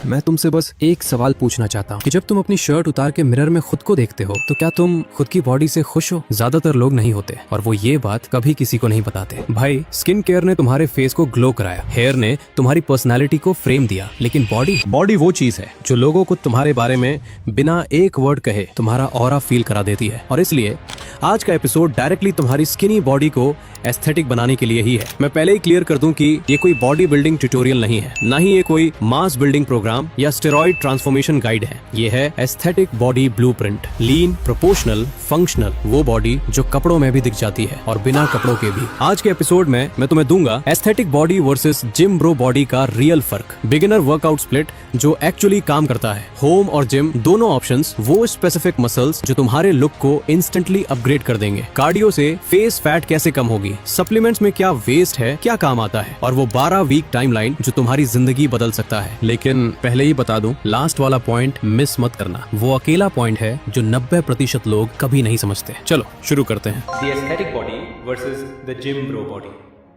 मैं तुमसे बस एक सवाल पूछना चाहता हूँ कि जब तुम अपनी शर्ट उतार के मिरर में खुद को देखते हो तो क्या तुम खुद की बॉडी से खुश हो? ज्यादातर लोग नहीं होते और वो ये बात कभी किसी को नहीं बताते। भाई, स्किन केयर ने तुम्हारे फेस को ग्लो कराया, हेयर ने तुम्हारी पर्सनैलिटी को फ्रेम दिया, लेकिन बॉडी वो चीज है जो लोगों को तुम्हारे बारे में बिना एक वर्ड कहे तुम्हारा ऑरा फील करा देती है। और इसलिए आज का एपिसोड डायरेक्टली तुम्हारी स्किनी बॉडी को एस्थेटिक बनाने के लिए ही है। मैं पहले ही क्लियर कर दूं कि ये कोई बॉडी बिल्डिंग ट्यूटोरियल नहीं है, ना ही ये कोई मास बिल्डिंग प्रोग्राम या स्टेरॉइड ट्रांसफॉर्मेशन गाइड है। ये है एस्थेटिक बॉडी ब्लूप्रिंट। लीन, प्रोपोर्शनल, फंक्शनल, वो बॉडी जो कपड़ों में भी दिख जाती है और बिना कपड़ों के भी। आज के एपिसोड में मैं तुम्हें दूंगा aesthetic body versus gym bro body का रियल फर्क, बिगिनर वर्कआउट स्प्लिट जो एक्चुअली काम करता है, होम और जिम दोनों ऑप्शंस, वो स्पेसिफिक मसल्स जो तुम्हारे लुक को इंस्टेंटली अपग्रेड कर देंगे, कार्डियो से फेस फैट कैसे कम होगी, सप्लीमेंट्स में क्या वेस्ट है, क्या काम आता है, और वो 12 वीक टाइमलाइन जो तुम्हारी जिंदगी बदल सकता है। लेकिन पहले ही बता दूं, लास्ट वाला पॉइंट मिस मत करना। वो अकेला पॉइंट है जो 90% लोग कभी नहीं समझते। चलो शुरू करते हैं। The aesthetic body versus the gym bro body.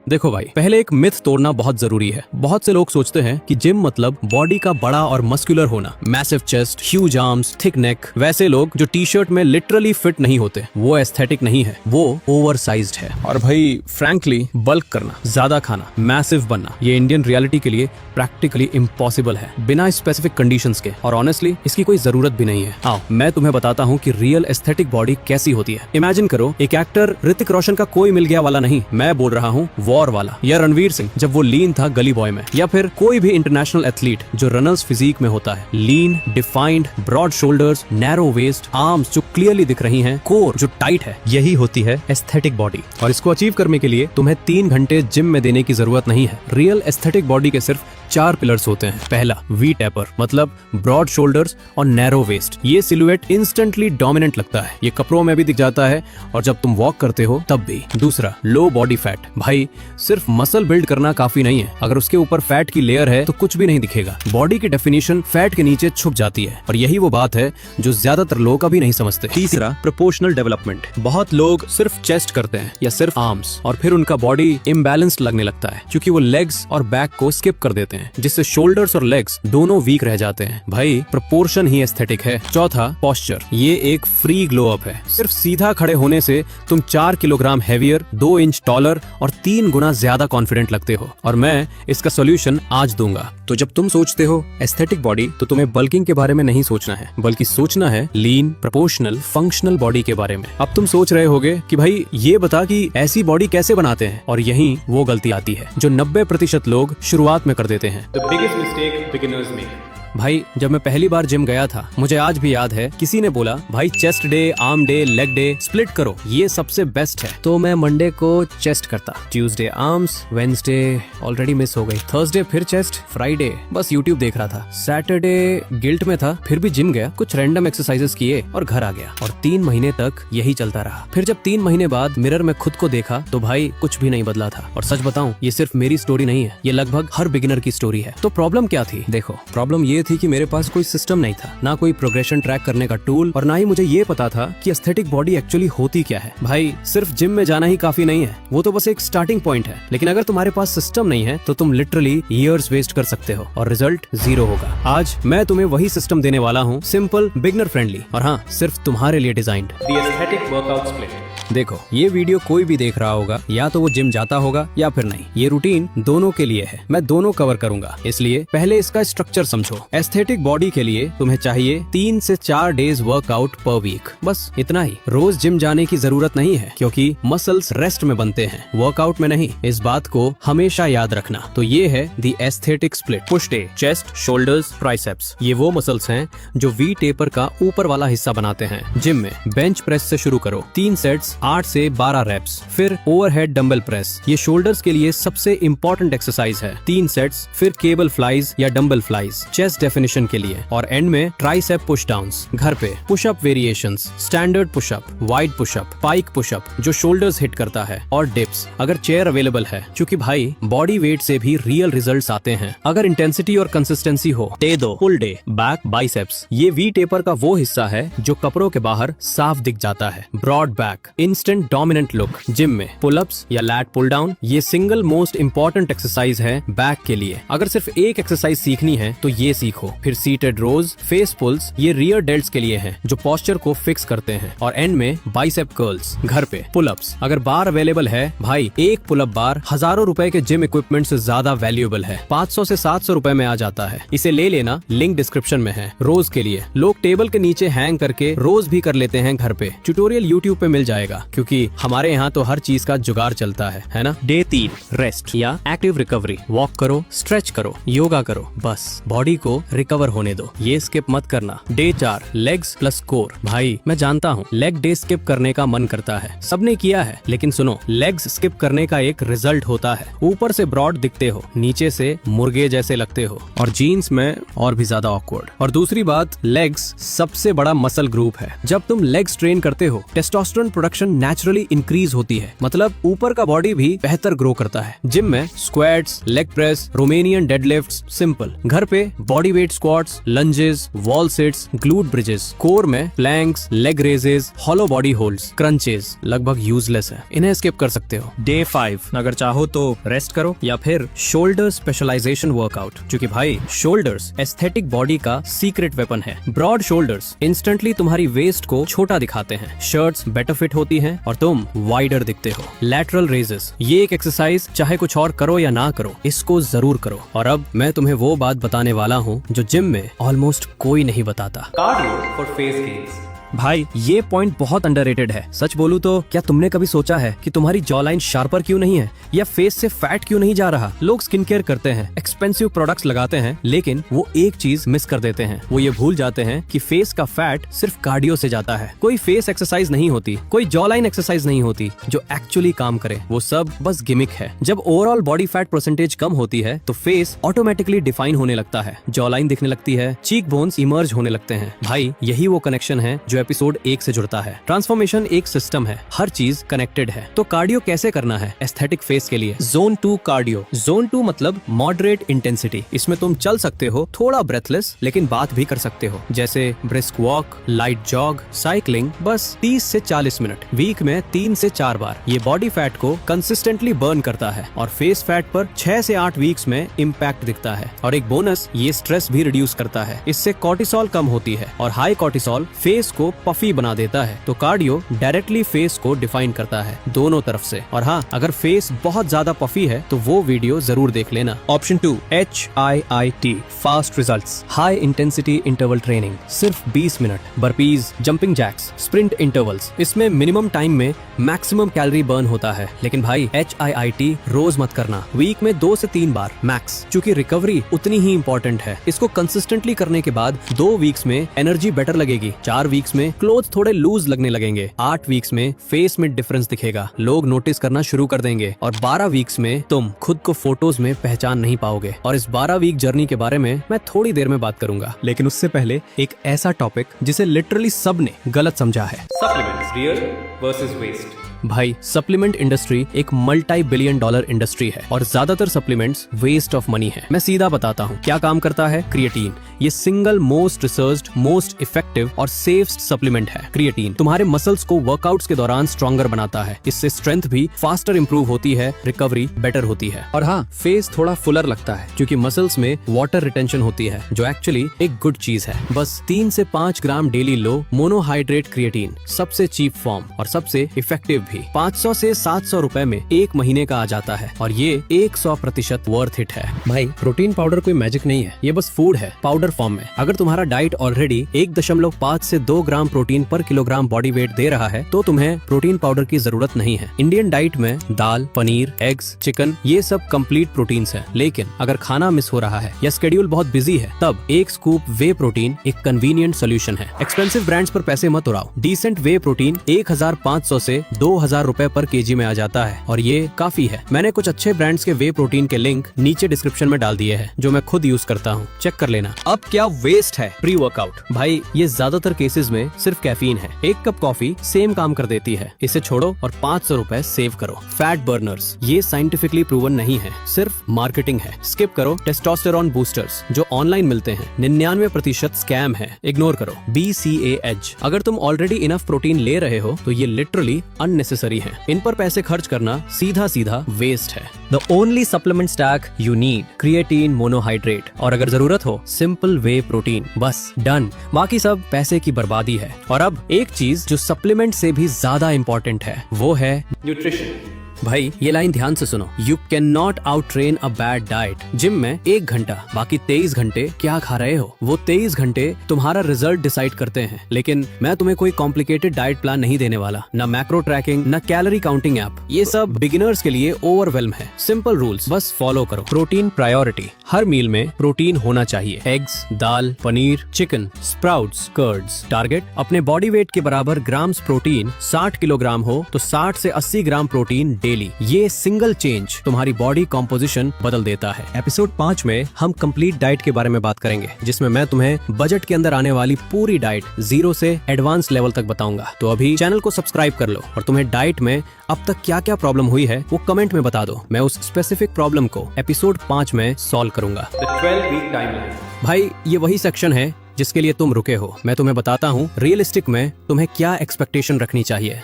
देखो भाई, पहले एक मिथ तोड़ना बहुत जरूरी है। बहुत से लोग सोचते हैं कि जिम मतलब बॉडी का बड़ा और मस्कुलर होना, massive chest, huge arms, thick neck. वैसे लोग जो टी शर्ट में लिटरली फिट नहीं होते, वो एस्थेटिक नहीं है, वो ओवर साइज्ड है। और भाई फ्रैंकली, बल्क करना, ज्यादा खाना, मैसिव बनना, ये इंडियन रियलिटी के लिए प्रैक्टिकली इम्पॉसिबल है बिना स्पेसिफिक कंडीशंस के। और ऑनेस्टली इसकी कोई जरूरत भी नहीं है। आओ मैं तुम्हें बताता हूँ कि रियल एस्थेटिक बॉडी कैसी होती है। इमेजिन करो, एक एक्टर ऋतिक रोशन का कोई मिल गया वाला नहीं, मैं बोल रहा हूँ वॉर वाला, या रणवीर सिंह जब वो लीन था गली बॉय में, या फिर कोई भी इंटरनेशनल एथलीट जो रनर्स फिजिक में होता है। Lean, defined, broad shoulders, narrow waist, arms जो क्लियरली दिख रही हैं, कोर जो टाइट है, यही होती है एस्थेटिक बॉडी। और इसको अचीव करने के लिए तुम्हें 3 घंटे जिम में देने की जरूरत नहीं है। रियल एस्थेटिक बॉडी के सिर्फ 4 पिलर्स होते हैं। पहला, वी टैपर, मतलब ब्रॉड शोल्डर्स और नैरो वेस्ट। ये सिलुएट इंस्टेंटली डोमिनेंट लगता है, ये कपड़ों में भी दिख जाता है और जब तुम वॉक करते हो तब भी। दूसरा, लो बॉडी फैट। भाई सिर्फ मसल बिल्ड करना काफी नहीं है, अगर उसके ऊपर फैट की लेयर है तो कुछ भी नहीं दिखेगा। बॉडी की डेफिनेशन फैट के नीचे छुप जाती है और यही वो बात है जो ज्यादातर लोग अभी नहीं समझते। तीसरा, प्रोपोर्शनल डेवलपमेंट। बहुत लोग सिर्फ चेस्ट करते हैं या सिर्फ आर्म्स और फिर उनका बॉडी इम्बैलेंस्ड लगने लगता है क्योंकि वो लेग्स और बैक को स्किप कर देते हैं, जिससे शोल्डर्स और लेग्स दोनों वीक रह जाते हैं। भाई प्रोपोर्शन ही एस्थेटिक है। चौथा, पोस्चर। ये एक फ्री ग्लो अप है। सिर्फ सीधा खड़े होने से तुम 4 किलोग्राम हेवियर, 2 इंच टॉलर और 3 गुना ज्यादा कॉन्फिडेंट लगते हो, और मैं इसका सोल्यूशन आज दूंगा। तो जब तुम सोचते हो एस्थेटिक बॉडी तो तुम्हें बल्किंग के बारे में नहीं सोचना है, बल्कि सोचना है लीन, प्रोपोर्शनल, फंक्शनल बॉडी के बारे में। अब तुम सोच रहे होगे कि भाई ये बता कि ऐसी बॉडी कैसे बनाते हैं, और यहीं वो गलती आती है जो 90% लोग शुरुआत में कर देते हैं। The biggest mistake beginners make. भाई जब मैं पहली बार जिम गया था, मुझे आज भी याद है, किसी ने बोला भाई chest day, arm day, leg day split करो, ये सबसे बेस्ट है। तो मैं मंडे को चेस्ट करता, Tuesday arms, Wednesday already miss हो गई, थर्सडे फिर चेस्ट, फ्राइडे बस यूट्यूब देख रहा था, सैटरडे गिल्ट में था, फिर भी जिम गया, कुछ रैंडम एक्सरसाइजेस किए और घर आ गया। और 3 महीने तक यही चलता रहा। फिर जब 3 महीने बाद मिरर में खुद को देखा तो भाई कुछ भी नहीं बदला था। और सच बताऊं, ये सिर्फ मेरी स्टोरी नहीं है, ये लगभग हर बिगिनर की स्टोरी है। तो प्रॉब्लम क्या थी? देखो, प्रॉब्लम ये थी कि मेरे पास कोई सिस्टम नहीं था, ना कोई प्रोग्रेशन ट्रैक करने का टूल, और ना ही मुझे ये पता था कि एस्थेटिक बॉडी एक्चुअली होती क्या है। भाई सिर्फ जिम में जाना ही काफी नहीं है, वो तो बस एक स्टार्टिंग पॉइंट है, लेकिन अगर तुम्हारे पास सिस्टम नहीं है तो तुम लिटरली ईयर्स वेस्ट कर सकते हो और रिजल्ट 0 होगा। आज मैं तुम्हें वही सिस्टम देने वाला हूँ, सिंपल, बिगनर फ्रेंडली, और हाँ, सिर्फ तुम्हारे लिए designed. The aesthetic workout split. देखो, ये वीडियो कोई भी देख रहा होगा, या तो वो जिम जाता होगा या फिर नहीं। ये रूटीन दोनों के लिए है, मैं दोनों कवर करूंगा, इसलिए पहले इसका स्ट्रक्चर समझो। एस्थेटिक बॉडी के लिए तुम्हें चाहिए 3 से 4 डेज वर्कआउट पर वीक, बस इतना ही। रोज जिम जाने की जरूरत नहीं है क्योंकि मसल्स रेस्ट में बनते हैं, वर्कआउट में नहीं। इस बात को हमेशा याद रखना। तो ये है the aesthetic split. Push day, chest, shoulders, triceps, ये वो मसल्स हैं जो वी टेपर का ऊपर वाला हिस्सा बनाते हैं। जिम में बेंच प्रेस से शुरू करो, 3 सेट्स, 8 से 12 रेप्स। फिर ओवरहेड डंबल प्रेस, ये शोल्डर्स के लिए सबसे इंपॉर्टेंट एक्सरसाइज है, 3 सेट्स। फिर केबल फ्लाइज या डंबल फ्लाइज चेस्ट डेफिनेशन के लिए, और एंड में ट्राइसेप पुश डाउन्स। घर पे pushup variations, standard pushup, wide pushup, pike pushup जो शोल्डर्स हिट करता है, और डिप्स अगर चेयर अवेलेबल है, क्योंकि भाई बॉडी वेट से भी रियल रिजल्ट्स आते हैं अगर इंटेंसिटी और कंसिस्टेंसी हो। Day 2, full day, back biceps, ये वी टेपर का वो हिस्सा है जो कपड़ों के बाहर साफ दिख जाता है। Broad back, instant dominant look. Gym में पुलअप्स या लैट पुल डाउन ये सिंगल मोस्ट इंपॉर्टेंट एक्सरसाइज है बैक के लिए। अगर सिर्फ एक एक्सरसाइज सीखनी है तो ये सीखो। फिर सीटेड रोज, फेस पुल्स ये रियर डेल्ट्स के लिए हैं जो पोस्चर को फिक्स करते हैं। और एंड में बाइसेप कर्ल्स। घर पे पुलअप्स अगर बार अवेलेबल है भाई, एक पुलअप बार हजारों रुपए के जिम इक्विपमेंट से ज्यादा वैल्यूएबल है। 500 से 700 रुपए में आ जाता है। इसे ले लेना, लिंक डिस्क्रिप्शन में है। रोज के लिए लोग टेबल के नीचे हैंग करके रोज भी कर लेते हैं घर पे। ट्यूटोरियल यूट्यूब पे मिल जाएगा क्योंकि हमारे यहाँ तो हर चीज का जुगाड़ चलता है ना। डे 3 रेस्ट या एक्टिव रिकवरी। वॉक करो, स्ट्रेच करो, योगा करो, बस बॉडी को रिकवर होने दो, ये स्किप मत करना। Day 4 legs plus core. भाई मैं जानता हूँ लेग डे स्किप करने का मन करता है, सबने किया है, लेकिन सुनो लेग्स स्किप करने का एक रिजल्ट होता है। ऊपर से ब्रॉड दिखते हो, नीचे से मुर्गे जैसे लगते हो और जीन्स में और भी ज्यादा ऑकवर्ड। और दूसरी बात, लेग्स सबसे बड़ा मसल ग्रुप है। जब तुम लेग्स ट्रेन करते हो टेस्टोस्टेरोन प्रोडक्शन नेचुरली इंक्रीज होती है, मतलब ऊपर का बॉडी भी बेहतर ग्रो करता है। जिम में squats, leg press, Romanian deadlifts simple. घर पे body weight squats, lunges, wall sits, glute bridges. Core में planks, leg raises, hollow body holds, crunches लगभग यूजलेस है, इन्हें स्किप कर सकते हो। डे 5 अगर चाहो तो रेस्ट करो या फिर शोल्डर स्पेशलाइजेशन वर्कआउट, क्योंकि भाई शोल्डर्स एस्थेटिक बॉडी का सीक्रेट वेपन है। ब्रॉड शोल्डर्स इंस्टेंटली तुम्हारी वेस्ट को छोटा दिखाते हैं, शर्ट्स बेटर फिट होती हैं और तुम वाइडर दिखते हो। लैटरल रेजेस ये एक एक्सरसाइज चाहे कुछ और करो या ना करो, इसको जरूर करो। और अब मैं तुम्हें वो बात बताने वाला हूँ जो जिम में ऑलमोस्ट कोई नहीं बताता। Cardio for face gains. भाई ये पॉइंट बहुत अंडररेटेड है। सच बोलूं तो क्या तुमने कभी सोचा है कि तुम्हारी जॉ लाइन शार्पर क्यों नहीं है या फेस से फैट क्यों नहीं जा रहा? लोग स्किन केयर करते हैं, एक्सपेंसिव प्रोडक्ट्स लगाते हैं, लेकिन वो एक चीज मिस कर देते हैं। वो ये भूल जाते हैं कि फेस का फैट सिर्फ कार्डियो से जाता है। कोई फेस एक्सरसाइज नहीं होती, कोई जॉ लाइन एक्सरसाइज नहीं होती जो एक्चुअली काम करे। वो सब बस गिमिक है। जब ओवरऑल बॉडी फैट परसेंटेज कम होती है तो फेस ऑटोमेटिकली डिफाइन होने लगता है, जॉ लाइन दिखने लगती है, चीक बोन्स इमर्ज होने लगते हैं। भाई यही वो कनेक्शन है जो एपिसोड 1 से जुड़ता है। ट्रांसफॉर्मेशन एक सिस्टम है, हर चीज कनेक्टेड है। तो कार्डियो कैसे करना है एस्थेटिक फेस के लिए? Zone 2 cardio. जोन 2 मतलब मॉडरेट इंटेंसिटी। इसमें तुम चल सकते हो, थोड़ा ब्रेथलेस, लेकिन बात भी कर सकते हो, जैसे brisk walk, light jog, cycling, बस 30 से 40 मिनट, वीक में 3 से 4 बार। ये बॉडी फैट को कंसिस्टेंटली बर्न करता है और फेस फैट पर 6 से 8 वीक्स में इम्पैक्ट दिखता है। और एक बोनस, ये स्ट्रेस भी रिड्यूस करता है। इससे कॉर्टिसोल कम होती है और हाई कॉर्टिसोल फेस को पफी बना देता है। तो कार्डियो डायरेक्टली फेस को डिफाइन करता है दोनों तरफ से। और हाँ, अगर फेस बहुत ज्यादा पफी है तो वो वीडियो जरूर देख लेना। Option 2 HIIT fast results, high intensity interval training, सिर्फ 20 minute, burpees, jumping jacks, sprint intervals. इसमें मिनिमम टाइम में मैक्सिमम कैलोरी बर्न होता है। लेकिन भाई HIIT रोज मत करना, वीक में 2 से 3 बार मैक्स, क्योंकि रिकवरी उतनी ही इंपॉर्टेंट है। इसको कंसिस्टेंटली करने के बाद 2 वीक्स में एनर्जी बेटर लगेगी, 4 वीक्स में क्लोथ थोड़े लूज लगने लगेंगे, 8 वीक्स में फेस में डिफरेंस दिखेगा, लोग नोटिस करना शुरू कर देंगे और 12 वीक्स में तुम खुद को फोटोज में पहचान नहीं पाओगे। और इस 12 वीक जर्नी के बारे में मैं थोड़ी देर में बात करूंगा, लेकिन उससे पहले एक ऐसा टॉपिक जिसे लिटरली सबने गलत समझा है। Supplements, real versus waste. भाई सप्लीमेंट इंडस्ट्री एक मल्टी बिलियन डॉलर इंडस्ट्री है और ज्यादातर सप्लीमेंट्स वेस्ट ऑफ मनी है। मैं सीधा बताता हूँ क्या काम करता है क्रिएटिन। ये single most researched, most effective और सेफस्ट सप्लीमेंट है। क्रिएटिन तुम्हारे मसल्स को वर्कआउट्स के दौरान स्ट्रॉन्गर बनाता है। इससे स्ट्रेंथ भी फास्टर इंप्रूव होती है, रिकवरी बेटर होती है। और हाँ, फेस थोड़ा फुलर लगता है क्योंकि मसल्स में वाटर रिटेंशन होती है, जो एक्चुअली एक गुड चीज है। बस 3 से 5 ग्राम डेली लो मोनोहाइड्रेट क्रिएटिन, सबसे चीप फॉर्म और सबसे इफेक्टिव भी 500 से 700 रुपए में 1 महीने का आ जाता है और ये 100% वर्थ इट है। भाई प्रोटीन पाउडर कोई मैजिक नहीं है, ये बस फूड है पाउडर फॉर्म में। अगर तुम्हारा डाइट ऑलरेडी 1.5 से 2 ग्राम प्रोटीन पर किलोग्राम बॉडी वेट दे रहा है तो तुम्हें प्रोटीन पाउडर की जरूरत नहीं है। इंडियन डाइट में दाल, पनीर, एग्स, चिकन ये सब कंप्लीट प्रोटीन्स है। लेकिन अगर खाना मिस हो रहा है या शेड्यूल बहुत बिजी है तब एक स्कूप वे प्रोटीन एक कन्वीनियंट सोल्यूशन है। एक्सपेंसिव ब्रांड्स पर पैसे मत उड़ाओ। डिसेंट वे प्रोटीन 1500 से 2000 रुपए पर केजी में आ जाता है और ये काफी है। मैंने कुछ अच्छे ब्रांड्स के वे प्रोटीन के लिंक नीचे डिस्क्रिप्शन में डाल दिए हैं जो मैं खुद यूज करता हूँ, चेक कर लेना। अब अब क्या वेस्ट है प्री वर्कआउट। भाई ये ज्यादातर केसेस में सिर्फ कैफीन है। एक कप कॉफी सेम काम कर देती है। इसे छोड़ो और 500 रुपए सेव करो। फैट बर्नर्स, ये साइंटिफिकली प्रूवन नहीं है, सिर्फ मार्केटिंग है। स्किप करो टेस्टोस्टेरोन बूस्टर्स जो ऑनलाइन मिलते हैं, 99% स्कैम है, इग्नोर करो। BCAH, अगर तुम ऑलरेडी इनफ प्रोटीन ले रहे हो तो ये लिटरली अननेसेसरी है। इन पर पैसे खर्च करना सीधा सीधा वेस्ट है। The only supplement stack you need, creatine monohydrate, और अगर जरूरत हो सिंपल वे प्रोटीन, बस डन। बाकी सब पैसे की बर्बादी है। और अब एक चीज जो सप्लीमेंट से भी ज्यादा इंपॉर्टेंट है वो है Nutrition. भाई ये लाइन ध्यान से सुनो। You can not out train a bad diet. Gym में 1 घंटा, बाकी 23 घंटे क्या खा रहे हो, वो 23 घंटे तुम्हारा रिजल्ट डिसाइड करते हैं। लेकिन मैं तुम्हें कोई कॉम्प्लिकेटेड डाइट प्लान नहीं देने वाला, ना मैक्रो ट्रैकिंग, ना कैलोरी काउंटिंग ऐप। ये सब बिगिनर्स के लिए ओवरवेल्म है। सिंपल रूल्स बस फॉलो करो। प्रोटीन प्रायोरिटी, हर मील में प्रोटीन होना चाहिए। एग्स, दाल, paneer, chicken, sprouts, curds. Target, अपने बॉडी वेट के बराबर ग्राम्स प्रोटीन। 60 किलोग्राम हो तो 60 से 80 ग्राम प्रोटीन डेली। ये सिंगल चेंज तुम्हारी बॉडी कॉम्पोजिशन बदल देता है। एपिसोड 5 में हम कंप्लीट डाइट के बारे में बात करेंगे, जिसमें मैं तुम्हें बजट के अंदर आने वाली पूरी डाइट 0 से एडवांस लेवल तक बताऊंगा। तो अभी चैनल को सब्सक्राइब कर लो और तुम्हें डाइट में अब तक क्या क्या प्रॉब्लम हुई है वो कमेंट में बता दो। मैं उस स्पेसिफिक प्रॉब्लम को एपिसोड 5 में सॉल्व करूंगा। The 12-week timeline. भाई ये वही सेक्शन है जिसके लिए तुम रुके हो। मैं तुम्हें बताता हूँ रियलिस्टिक में तुम्हें क्या एक्सपेक्टेशन रखनी चाहिए।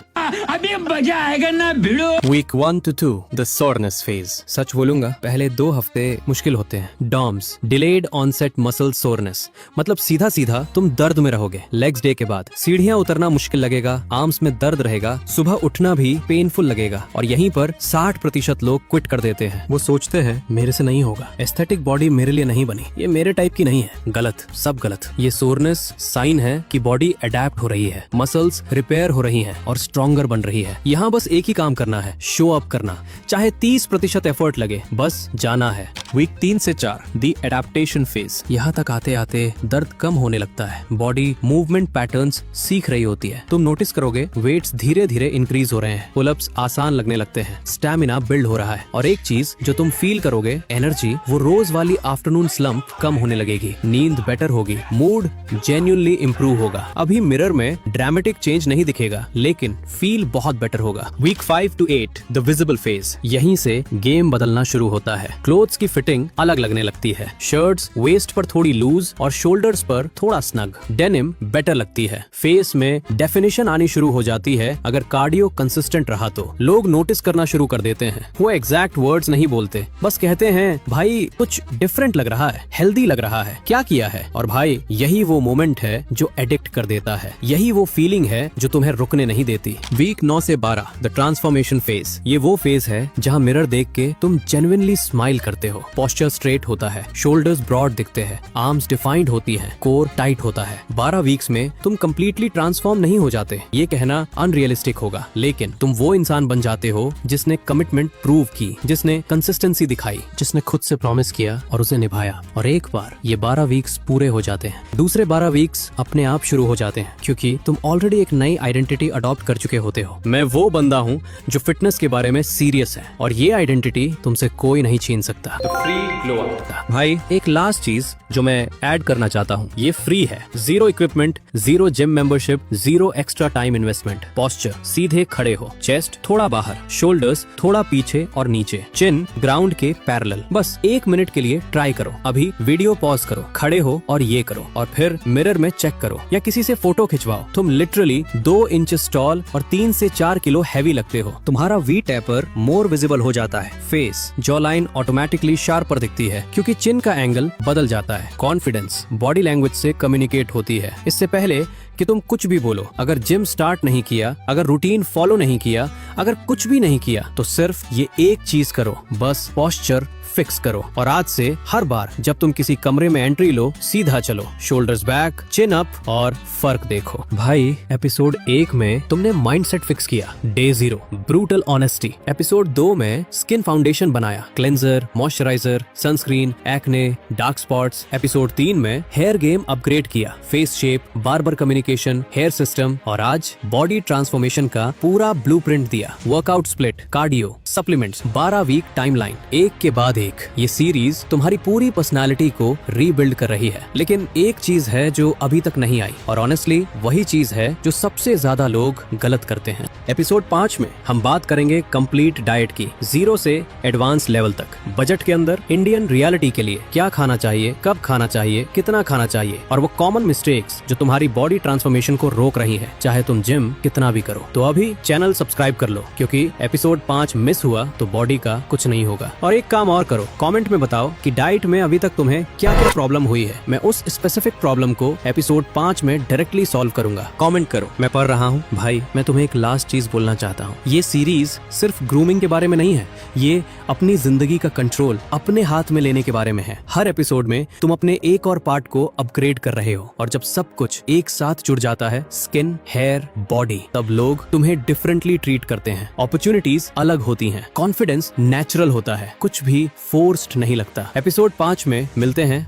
अभी मजा आएगा ना भिड़ो। Week 1 to 2, the soreness phase। सच बोलूंगा पहले 2 हफ्ते मुश्किल होते हैं। DOMS, delayed onset muscle soreness, मतलब सीधा सीधा तुम दर्द में रहोगे। लेग्स डे के बाद सीढ़ियाँ उतरना मुश्किल लगेगा, आर्म्स में दर्द रहेगा, सुबह उठना भी पेनफुल लगेगा। और यहीं पर 60% लोग क्विट कर देते हैं। वो सोचते हैं मेरे से नहीं होगा, एस्थेटिक बॉडी मेरे लिए नहीं बनी, ये मेरे टाइप की नहीं है। गलत, सब गलत। ये सोरनेस साइन है कि बॉडी अडेप्ट हो रही है, मसल्स रिपेयर हो रही हैं और स्ट्रॉन्गर बन रही है। यहाँ बस एक ही काम करना है, शो अप करना। चाहे 30% एफर्ट लगे, बस जाना है। वीक 3 से 4, दी एडेप्टेशन फेज। यहाँ तक आते आते दर्द कम होने लगता है, बॉडी मूवमेंट पैटर्न्स सीख रही होती है। तुम नोटिस करोगे वेट्स धीरे धीरे इंक्रीज हो रहे हैं, पुलअप्स आसान लगने लगते हैं, स्टैमिना बिल्ड हो रहा है। और एक चीज जो तुम फील करोगे, एनर्जी, वो रोज वाली आफ्टरनून स्लम्प कम होने लगेगी, नींद बेटर होगी, मूड जेन्युइनली इंप्रूव होगा। अभी मिरर में ड्रामेटिक चेंज नहीं दिखेगा, लेकिन फील बहुत बेटर होगा। Week 5 to 8, the visible phase. यहीं से गेम बदलना शुरू होता है। क्लोथ्स की फिटिंग अलग लगने लगती है, शर्ट्स वेस्ट पर थोड़ी लूज और शोल्डर्स पर थोड़ा स्नग। डेनिम बेटर लगती है। फेस में डेफिनेशन आनी शुरू हो जाती है। अगर कार्डियो कंसिस्टेंट रहा तो लोग नोटिस करना शुरू कर देते हैं। वो एग्जैक्ट वर्ड्स नहीं बोलते, बस कहते हैं भाई कुछ डिफरेंट लग रहा है, हेल्दी लग रहा है, क्या किया है। और भाई यही वो मोमेंट है जो एडिक्ट कर देता है, यही वो फीलिंग है जो तुम्हें रुकने नहीं देती। वीक 9 से 12, द ट्रांसफॉर्मेशन फेज। ये वो फेज है जहाँ मिरर देख के तुम जेन्युइनली स्माइल करते हो, पोस्चर स्ट्रेट होता है, शोल्डर्स ब्रॉड दिखते हैं, आर्म्स डिफाइंड होती हैं, कोर टाइट होता है। 12 वीक्स में तुम कंप्लीटली ट्रांसफॉर्म नहीं हो जाते, ये कहना अनरियलिस्टिक होगा, लेकिन तुम वो इंसान बन जाते हो जिसने कमिटमेंट प्रूव की, जिसने कंसिस्टेंसी दिखाई, जिसने खुद से प्रॉमिस किया और उसे निभाया। और एक बार ये 12 वीक्स पूरे हो जाते हैं, दूसरे 12 वीक्स अपने आप शुरू हो जाते हैं, क्योंकि तुम ऑलरेडी एक नई आइडेंटिटी अडॉप्ट कर चुके होते हो। मैं वो बंदा हूँ जो फिटनेस के बारे में सीरियस है, और ये आइडेंटिटी तुमसे कोई नहीं छीन सकता। The free glow up. भाई एक लास्ट चीज जो मैं ऐड करना चाहता हूँ, ये फ्री है। 0 equipment, 0 gym membership, 0 extra time investment. Posture सीधे खड़े हो, चेस्ट थोड़ा बाहर, शोल्डर्स थोड़ा पीछे और नीचे, चिन ग्राउंड के पैरेलल। बस 1 मिनट के लिए ट्राई करो। अभी वीडियो पॉज करो, खड़े हो और ये करो, और फिर मिरर में चेक करो या किसी से फोटो खिंचवाओ। तुम लिटरली 2 इंच टॉल और 3 से 4 किलो हैवी लगते हो। तुम्हारा वी टैपर मोर विजिबल हो जाता है। Face, jaw line automatically sharper दिखती है क्योंकि चिन का एंगल बदल जाता है। कॉन्फिडेंस बॉडी लैंग्वेज से कम्युनिकेट होती है, इससे पहले कि तुम कुछ भी बोलो। अगर जिम स्टार्ट नहीं किया, अगर रूटीन फॉलो नहीं किया, अगर कुछ भी नहीं किया, तो सिर्फ ये एक चीज करो, बस पोस्चर फिक्स करो। और आज से हर बार जब तुम किसी कमरे में एंट्री लो, सीधा चलो, शोल्डर्स बैक, चिन अप और फर्क देखो। भाई एपिसोड 1 में तुमने माइंडसेट फिक्स किया, डे 0 ब्रूटल ऑनेस्टी। एपिसोड 2 में स्किन फाउंडेशन बनाया, cleanser, moisturiser, sunscreen, acne, dark spots. Episode 3 में हेयर गेम अपग्रेड किया, face shape, barber communication, hair system. और आज बॉडी ट्रांसफॉर्मेशन का पूरा ब्लूप्रिंट दिया, workout split, cardio, supplements, 12 week timeline, एक के बाद देख, ये सीरीज तुम्हारी पूरी पर्सनालिटी को रीबिल्ड कर रही है। लेकिन एक चीज है जो अभी तक नहीं आई, और ऑनेस्टली वही चीज है जो सबसे ज्यादा लोग गलत करते हैं। एपिसोड 5 में हम बात करेंगे कंप्लीट डाइट की, 0 से एडवांस लेवल तक, बजट के अंदर इंडियन रियलिटी के लिए क्या खाना चाहिए, कब खाना चाहिए, कितना खाना चाहिए, और वो कॉमन मिस्टेक्स जो तुम्हारी बॉडी ट्रांसफॉर्मेशन को रोक रही है, चाहे तुम जिम कितना भी करो। तो अभी चैनल सब्सक्राइब कर लो, क्योंकि एपिसोड 5 मिस हुआ तो बॉडी का कुछ नहीं होगा। और एक काम और करो, कमेंट में बताओ कि डाइट में अभी तक तुम्हें क्या क्या प्रॉब्लम हुई है। मैं उस स्पेसिफिक प्रॉब्लम को एपिसोड 5 में डायरेक्टली सॉल्व करूंगा। कमेंट करो। मैं पढ़ रहा हूँ। भाई, मैं तुम्हें एक लास्ट चीज बोलना चाहता हूँ। ये सीरीज सिर्फ ग्रूमिंग के बारे में नहीं है, ये अपनी जिंदगी का कंट्रोल अपने हाथ में लेने के बारे में है। हर एपिसोड में तुम अपने एक और पार्ट को अपग्रेड कर रहे हो, और जब सब कुछ एक साथ जुड़ जाता है, स्किन, हेयर, बॉडी, तब लोग तुम्हें डिफरेंटली ट्रीट करते हैं। अपॉर्चुनिटीज अलग होती हैं, कॉन्फिडेंस नेचुरल होता है, कुछ भी फोर्स्ड नहीं लगता। एपिसोड 5 में मिलते हैं।